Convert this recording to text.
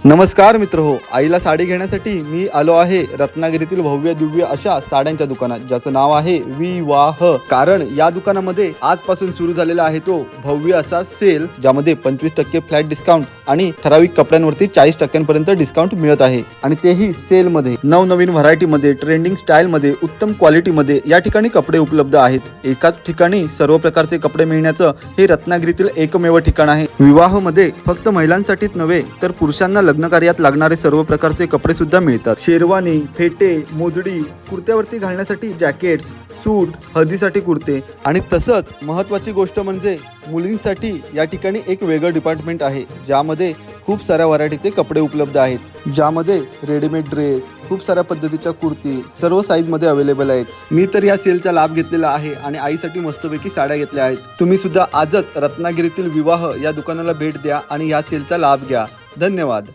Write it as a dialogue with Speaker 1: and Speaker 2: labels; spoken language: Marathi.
Speaker 1: नमस्कार मित्र हो, आईला साडी घेण्यासाठी मी आलो आहे रत्नागिरीतील भव्य दिव्य अशा साड्यांच्या दुकानात, ज्याचं नाव आहे विवाह. कारण या दुकानामध्ये आजपासून सुरू झालेला आहे तो भव्य असा सेल, ज्यामध्ये 25% फ्लॅट डिस्काउंट आणि ठराविक कपड्यांवरती 40% डिस्काउंट मिळत आहे. आणि तेही सेल मध्ये नवनवीन व्हरायटी मध्ये, ट्रेंडिंग स्टाईल मध्ये, उत्तम क्वालिटी मध्ये या ठिकाणी कपडे उपलब्ध आहेत. एकाच ठिकाणी सर्व प्रकारचे कपडे मिळण्याचं हे रत्नागिरीतील एकमेव ठिकाण आहे. विवाह मध्ये फक्त महिलांसाठीच नव्हे तर पुरुषांना लग्न कार्यात लागणारे सर्व प्रकारचे कपडे सुद्धा मिळतात. शेरवानी, फेटे, मोजडी, कुर्त्यावरती घालण्यासाठी जॅकेट्स, सूट, हळदीसाठी कुर्ते आणि तसंच महत्त्वाची गोष्ट म्हणजे मुलींसाठी या ठिकाणी एक वेगळं डिपार्टमेंट आहे, ज्यामध्ये खूप साऱ्या व्हरायटीचे कपडे उपलब्ध आहेत. ज्यामध्ये रेडीमेड ड्रेस, खूप साऱ्या पद्धतीच्या कुर्ती सर्व साईजमध्ये अवेलेबल आहेत. मी तर या सेलचा लाभ घेतलेला आहे आणि आईसाठी मस्तपैकी साड्या घेतल्या आहेत. तुम्ही सुद्धा आजच रत्नागिरीतील विवाह या दुकानाला भेट द्या आणि या सेलचा लाभ घ्या. धन्यवाद.